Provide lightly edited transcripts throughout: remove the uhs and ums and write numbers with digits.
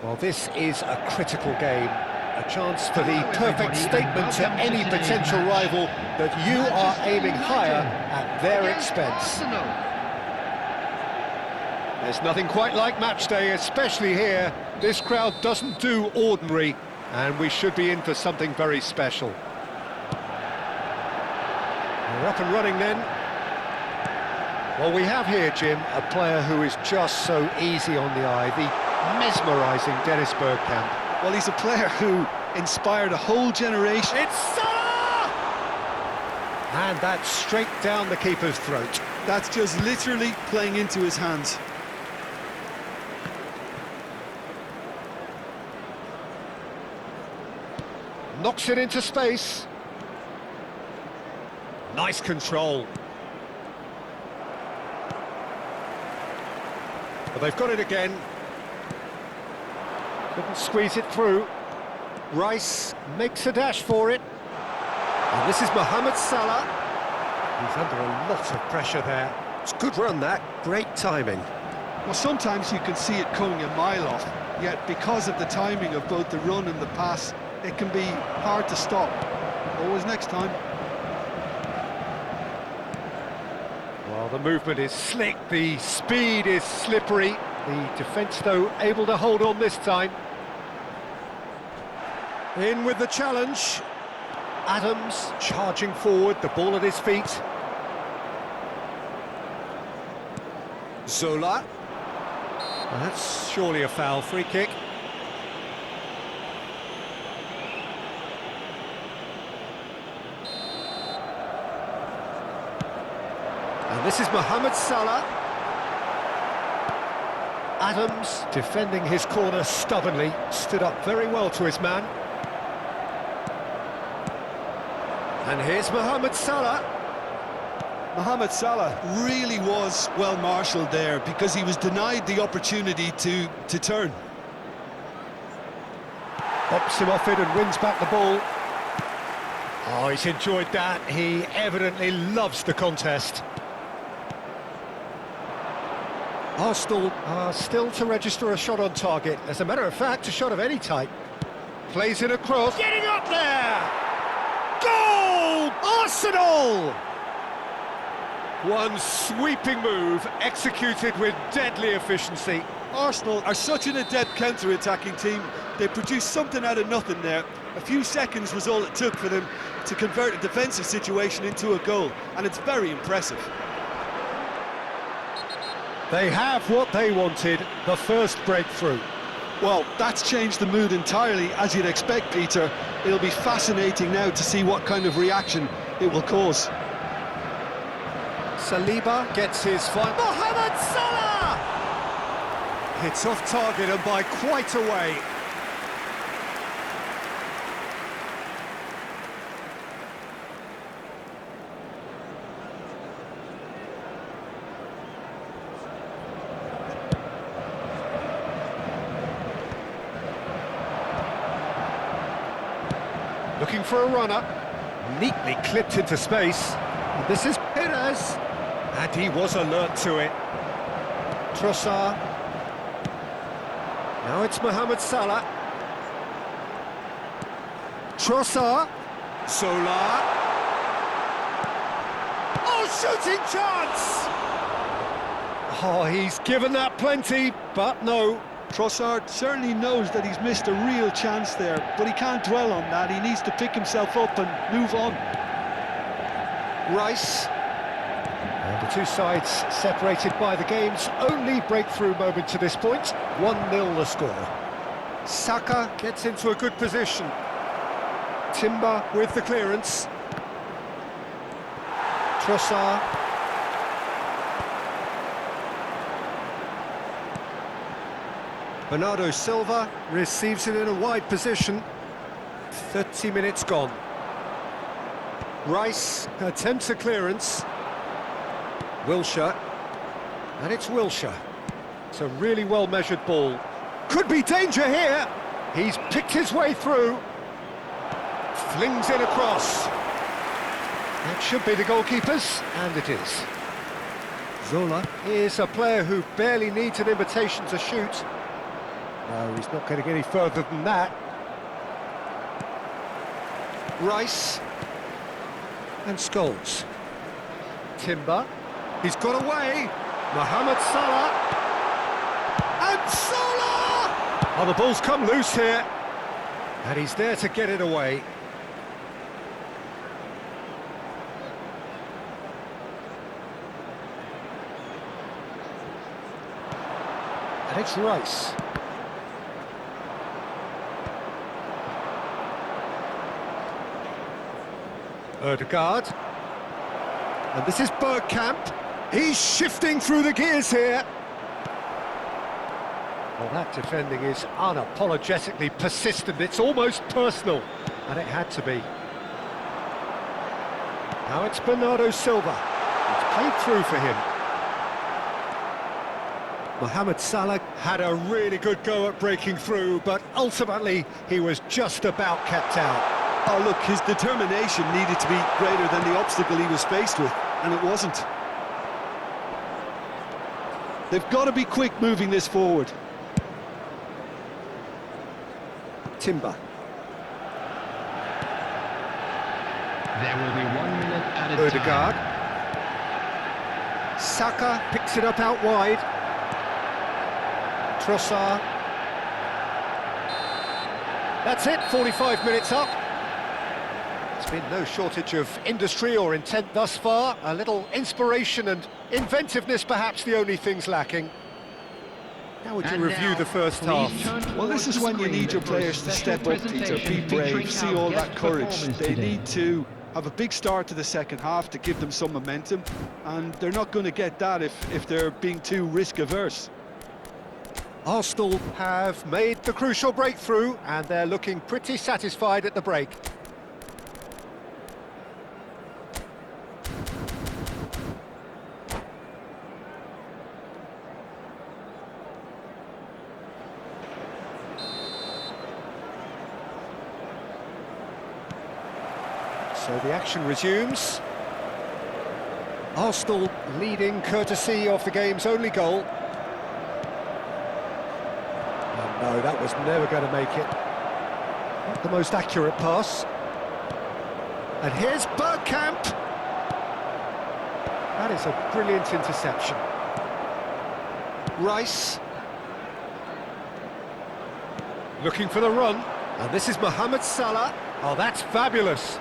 Well, this is a critical game, a chance for the perfect statement to any potential rival that you are aiming higher at their expense. There's nothing quite like match day, especially here. This crowd doesn't do ordinary, and we should be in for something very special. We're up and running then. Well, we have here, Jim, a player who is just so easy on the eye, the mesmerising Dennis Bergkamp. Well, he's a player who inspired a whole generation. It's Salah! And that's straight down the keeper's throat. That's just literally playing into his hands. Knocks it into space. Nice control. Well, they've got it again. Couldn't squeeze it through. Rice makes a dash for it. And this is Mohamed Salah. He's under a lot of pressure there. It's a good run, that. Great timing. Well, sometimes you can see it coming a mile off, yet because of the timing of both the run and the pass, it can be hard to stop. Always next time. Well, the movement is slick, the speed is slippery. The defence, though, able to hold on this time. In with the challenge. Adams charging forward, the ball at his feet. Zola. Well, that's surely a foul, free kick. And this is Mohamed Salah. Adams, defending his corner stubbornly, stood up very well to his man. And here's Mohamed Salah. Mohamed Salah really was well marshalled there because he was denied the opportunity to turn. Bops him off it and wins back the ball. Oh, he's enjoyed that. He evidently loves the contest. Arsenal are still to register a shot on target. As a matter of fact, a shot of any type. Plays in a cross. Getting up there! Goal! Arsenal! One sweeping move, executed with deadly efficiency. Arsenal are such an adept counter-attacking team. They produced something out of nothing there. A few seconds was all it took for them to convert a defensive situation into a goal, and it's very impressive. They have what they wanted, the first breakthrough. Well, that's changed the mood entirely, as you'd expect, Peter. It'll be fascinating now to see what kind of reaction it will cause. Saliba gets his final. Mohamed Salah! It's off target and by quite a way. Looking for a runner, neatly clipped into space. This is Perez, and he was alert to it. Trossard. Now it's Mohamed Salah. Trossard. Zola. Oh, shooting chance! Oh, he's given that plenty, but no. Trossard certainly knows that he's missed a real chance there, but he can't dwell on that. He needs to pick himself up and move on. Rice. And the two sides separated by the game's only breakthrough moment to this point. 1-0 the score. Saka gets into a good position. Timber with the clearance. Trossard. Bernardo Silva receives it in a wide position. 30 minutes gone. Rice attempts a clearance. Wilshere. And it's Wilshere. It's a really well-measured ball. Could be danger here. He's picked his way through. Flings in across. That should be the goalkeeper's, and it is. Zola is a player who barely needs an invitation to shoot. No, he's not getting any further than that. Rice. And Scholes. Timber. He's got away. Mohamed Salah. And Salah! Oh, the ball's come loose here. And he's there to get it away. And it's Rice. Ødegaard. And this is Bergkamp. He's shifting through the gears here. Well, that defending is unapologetically persistent. It's almost personal. And it had to be. Now it's Bernardo Silva. It's played through for him. Mohamed Salah had a really good go at breaking through, but ultimately he was just about kept out. Oh, look, his determination needed to be greater than the obstacle he was faced with, and it wasn't. They've got to be quick moving this forward. Timber. There will be 1 minute at a Ødegaard. time. Saka picks it up out wide. Trossard. That's it, 45 minutes up. There's been no shortage of industry or intent thus far. A little inspiration and inventiveness, perhaps the only things lacking. How would you And review now, the first please half? turn Well, this towards is the when you screen need your for a players to special step up, Peter, presentation be brave, featuring see our all guest that courage. performers They today. need to have a big start to the second half to give them some momentum, and they're not going to get that if they're being too risk-averse. Arsenal have made the crucial breakthrough and they're looking pretty satisfied at the break. So the action resumes. Arsenal leading courtesy of the game's only goal. Oh, no, that was never going to make it. Not the most accurate pass. And here's Bergkamp. That is a brilliant interception. Rice. Looking for the run. And this is Mohamed Salah. Oh, that's fabulous.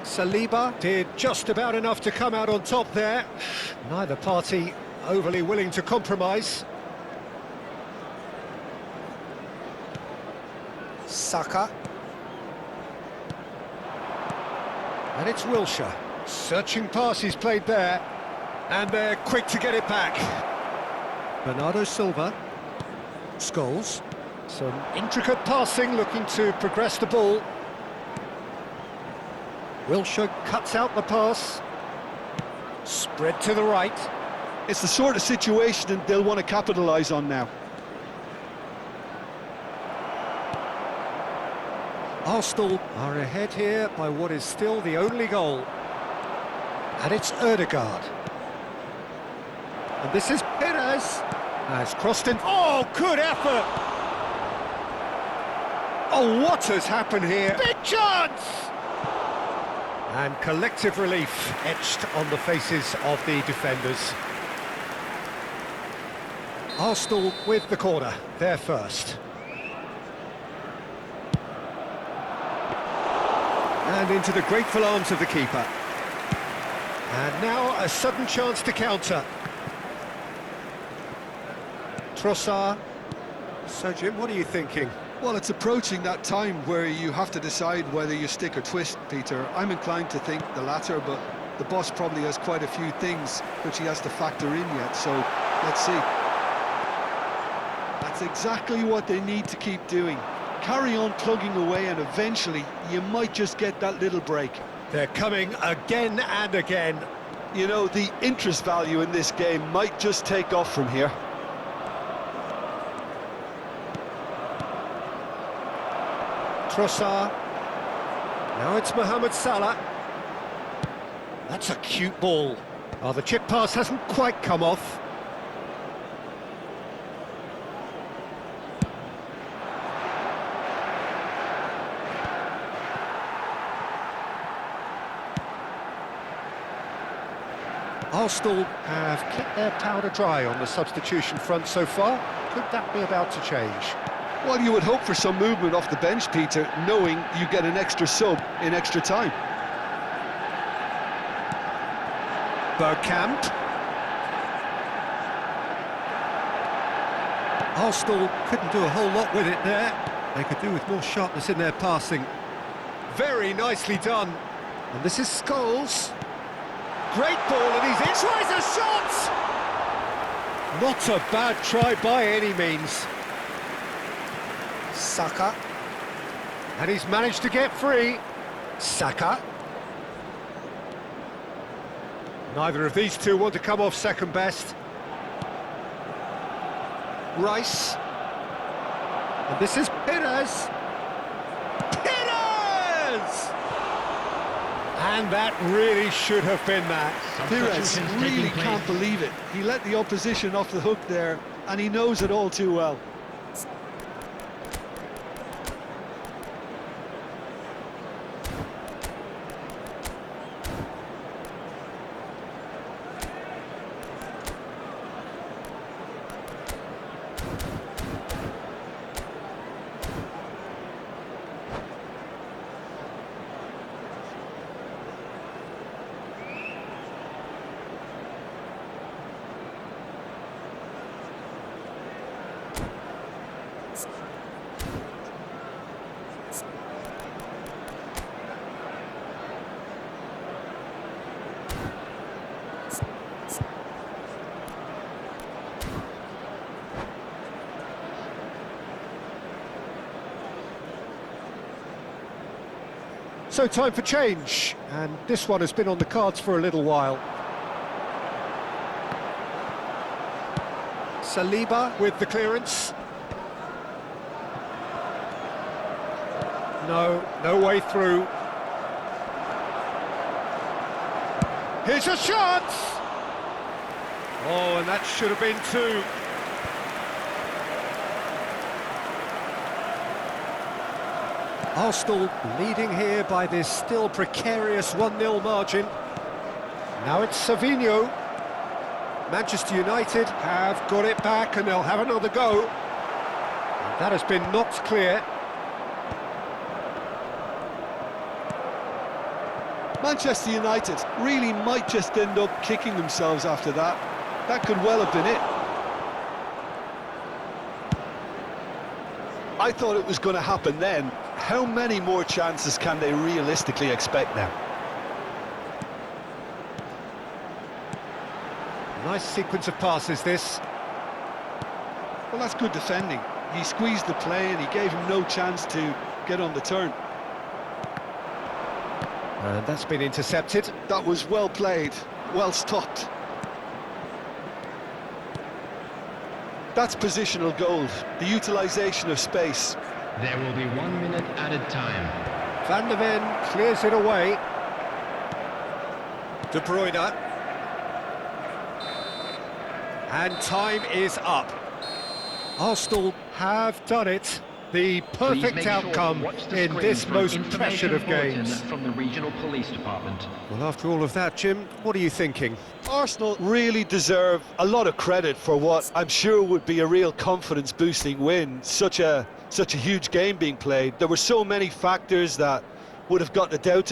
Saliba did just about enough to come out on top there. Neither party overly willing to compromise. Saka. And it's Wilshere. Searching passes played there. And they're quick to get it back. Bernardo Silva. Scholes. Some intricate passing, looking to progress the ball. Wilshere cuts out the pass. Spread to the right. It's the sort of situation that they'll want to capitalise on now. Arsenal are ahead here by what is still the only goal. And it's Ødegaard. And this is Perez. Has crossed in. Oh, good effort! Oh, what has happened here? Big chance! And collective relief etched on the faces of the defenders. Arsenal with the corner, they're first. And into the grateful arms of the keeper. And now a sudden chance to counter. Trossard. So, Jim, what are you thinking? Well, it's approaching that time where you have to decide whether you stick or twist, Peter. I'm inclined to think the latter, but the boss probably has quite a few things which he has to factor in yet, so let's see. That's exactly what they need to keep doing. Carry on plugging away, and eventually you might just get that little break. They're coming again and again. You know, the interest value in this game might just take off from here. Trossard. Now it's Mohamed Salah. That's a cute ball. Oh, the chip pass hasn't quite come off. Arsenal have kept their powder dry on the substitution front so far. Could that be about to change? Well, you would hope for some movement off the bench, Peter, knowing you get an extra sub in extra time. Bergkamp. Arsenal couldn't do a whole lot with it there. They could do with more sharpness in their passing. Very nicely done. And this is Scholes. Great ball, and he's in. Tries a shot! Not a bad try by any means. Saka. And he's managed to get free. Saka. Neither of these two want to come off second best. Rice. And this is Pires. Pires! And that really should have been that. Pires really can't believe it. He let the opposition off the hook there, and he knows it all too well. So time for change, and this one has been on the cards for a little while. Saliba with the clearance. No way through. Here's a shot! Oh, and that should have been two. Arsenal leading here by this still precarious 1-0 margin. Now it's Savinho. Manchester United have got it back and they'll have another go. And that has been knocked clear. Manchester United really might just end up kicking themselves after that. That could well have been it. I thought it was going to happen then. How many more chances can they realistically expect now? Nice sequence of passes, this. Well, that's good defending. He squeezed the play and he gave him no chance to get on the turn. And that's been intercepted. That was well played, well stopped. That's positional gold, the utilisation of space. There will be 1 minute added time. Van der Ven clears it away. De Bruyne. And time is up. Arsenal have done it. The perfect outcome in this most pressured of games. From the regional police department. Well, after all of that, Jim, what are you thinking? Arsenal really deserve a lot of credit for what I'm sure would be a real confidence-boosting win. Such a huge game being played. There were so many factors that would have got the doubt